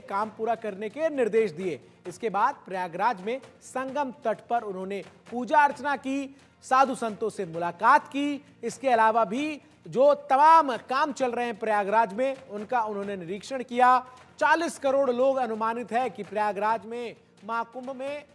काम पूरा करने के निर्देश दिए। इसके बाद प्रयागराज में संगम तट पर उन्होंने पूजा अर्चना की, साधु संतों से मुलाकात की। इसके अलावा भी जो तमाम काम चल रहे हैं प्रयागराज में, उनका उन्होंने निरीक्षण किया। 40 करोड़ लोग अनुमानित है कि प्रयागराज में महाकुंभ में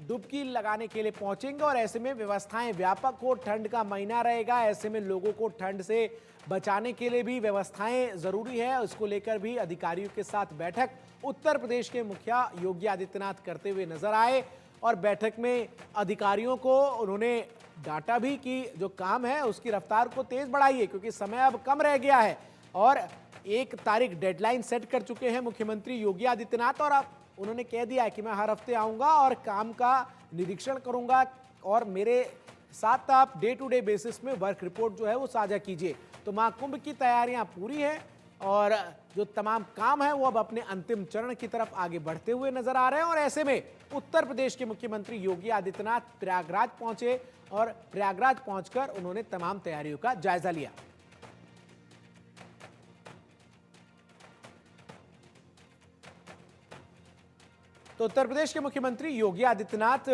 डुबकी लगाने के लिए पहुंचेंगे और ऐसे में व्यवस्थाएं व्यापक हो। ठंड का महीना रहेगा, ऐसे में लोगों को ठंड से बचाने के लिए भी व्यवस्थाएं जरूरी है। उसको लेकर भी अधिकारियों के साथ बैठक उत्तर प्रदेश के मुखिया योगी आदित्यनाथ करते हुए नजर आए और बैठक में अधिकारियों को उन्होंने डांटा भी कि जो काम है उसकी रफ्तार को तेज बढ़ाइए, क्योंकि समय अब कम रह गया है और 1 तारीख डेडलाइन सेट कर चुके हैं मुख्यमंत्री योगी आदित्यनाथ। और अब उन्होंने कह दिया है कि मैं हर हफ्ते आऊंगा और काम का निरीक्षण करूंगा और मेरे साथ आप डे टू डे बेसिस में वर्क रिपोर्ट जो है वो साझा कीजिए। तो महाकुंभ की तैयारियां पूरी हैं और जो तमाम काम है वो अब अपने अंतिम चरण की तरफ आगे बढ़ते हुए नजर आ रहे हैं। और ऐसे में उत्तर प्रदेश के मुख्यमंत्री योगी आदित्यनाथ प्रयागराज पहुंचे और प्रयागराज पहुंचकर उन्होंने तमाम तैयारियों का जायजा लिया। तो उत्तर प्रदेश के मुख्यमंत्री योगी आदित्यनाथ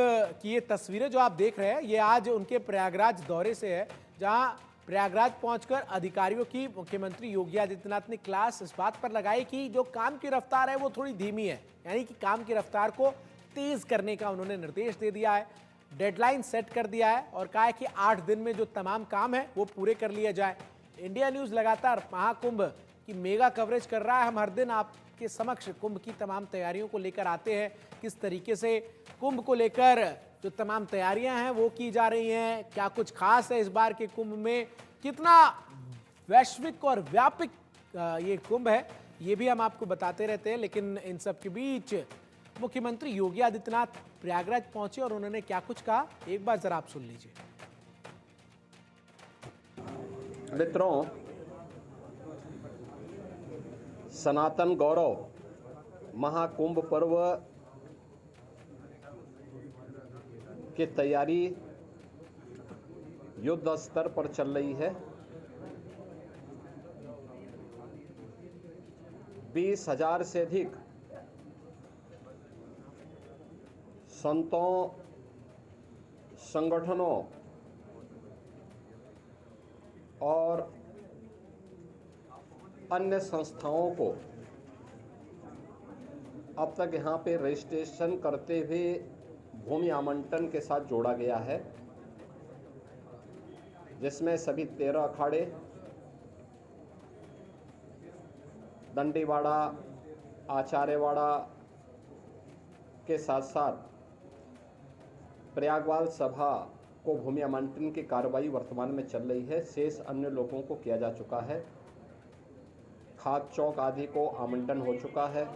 की ये तस्वीरें जो आप देख रहे हैं, ये आज उनके प्रयागराज दौरे से है, जहां प्रयागराज पहुंचकर अधिकारियों की मुख्यमंत्री योगी आदित्यनाथ ने क्लास इस बात पर लगाई कि जो काम की रफ्तार है वो थोड़ी धीमी है, यानी कि काम की रफ्तार को तेज करने का उन्होंने निर्देश दे दिया है, डेडलाइन सेट कर दिया है और कहा है कि 8 दिन में जो तमाम काम है वो पूरे कर लिया जाए। इंडिया न्यूज लगातार महाकुंभ की मेगा कवरेज कर रहा है। हम हर दिन आपके समक्ष कुंभ की तमाम तैयारियों को लेकर आते हैं, किस तरीके से कुंभ को लेकर जो तमाम तैयारियां हैं वो की जा रही हैं, क्या कुछ खास है इस बार के कुंभ में, कितना वैश्विक और व्यापक ये कुंभ है, ये भी हम आपको बताते रहते हैं। लेकिन इन सब के बीच मुख्यमंत्री योगी आदित्यनाथ प्रयागराज पहुंचे और उन्होंने क्या कुछ कहा, एक बार जरा आप सुन लीजिए। मित्रों, सनातन गौरव महाकुंभ पर्व की तैयारी युद्ध स्तर पर चल रही है। 20,000 से अधिक संतों, संगठनों और अन्य संस्थाओं को अब तक यहाँ पे रजिस्ट्रेशन करते हुए भूमि आवंटन के साथ जोड़ा गया है, जिसमें सभी 13 अखाड़े, दंडीवाड़ा, आचार्यवाड़ा के साथ साथ प्रयागवाल सभा को भूमि आवंटन की कार्रवाई वर्तमान में चल रही है। शेष अन्य लोगों को किया जा चुका है। खाद चौक आदि को आवंटन हो चुका है।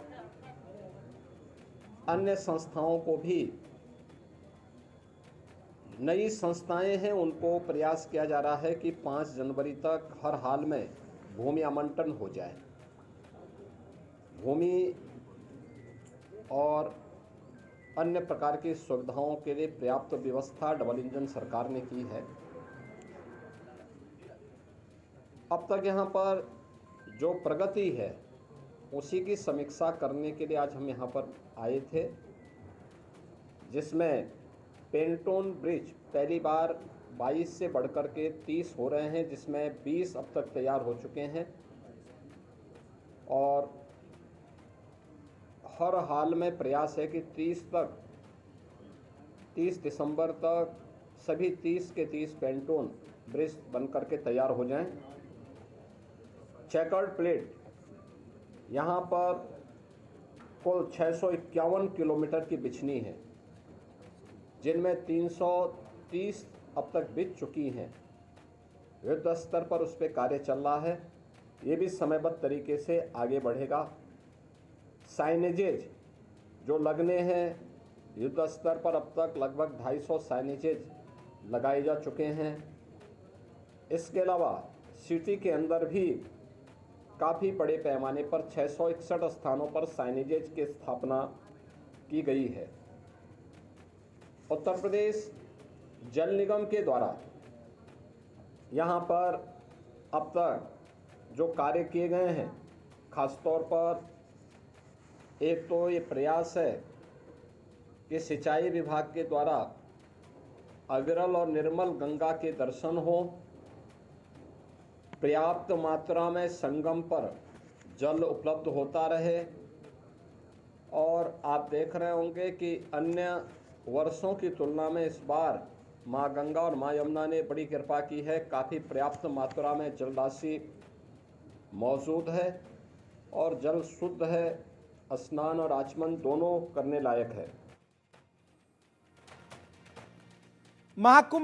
अन्य संस्थाओं को भी, नई संस्थाएं हैं उनको प्रयास किया जा रहा है कि 5 जनवरी तक हर हाल में भूमि आवंटन हो जाए। भूमि और अन्य प्रकार की सुविधाओं के लिए पर्याप्त व्यवस्था डबल इंजन सरकार ने की है। अब तक यहाँ पर जो प्रगति है उसी की समीक्षा करने के लिए आज हम यहाँ पर आए थे, जिसमें पेंटोन ब्रिज पहली बार 22 से बढ़कर के 30 हो रहे हैं, जिसमें 20 अब तक तैयार हो चुके हैं और हर हाल में प्रयास है कि 30 दिसंबर तक सभी 30 के 30 पेंटोन ब्रिज बनकर के तैयार हो जाएं। चेकर्ड प्लेट यहाँ पर कुल 651 किलोमीटर की बिछनी है, जिनमें 330 अब तक बिछ चुकी हैं। युद्ध स्तर पर उस पर कार्य चल रहा है, ये भी समयबद्ध तरीके से आगे बढ़ेगा। साइनेजेज जो लगने हैं, युद्ध स्तर पर अब तक लगभग 250 साइनेजेज लगाए जा चुके हैं। इसके अलावा सिटी के अंदर भी काफ़ी बड़े पैमाने पर 661 स्थानों पर साइनेजेज की स्थापना की गई है। उत्तर प्रदेश जल निगम के द्वारा यहाँ पर अब तक जो कार्य किए गए हैं, खासतौर पर एक तो ये प्रयास है कि सिंचाई विभाग के द्वारा अविरल और निर्मल गंगा के दर्शन हो, पर्याप्त मात्रा में संगम पर जल उपलब्ध होता रहे। और आप देख रहे होंगे कि अन्य वर्षों की तुलना में इस बार माँ गंगा और माँ यमुना ने बड़ी कृपा की है, काफ़ी पर्याप्त मात्रा में जल राशि मौजूद है और जल शुद्ध है, स्नान और आचमन दोनों करने लायक है। महाकुंभ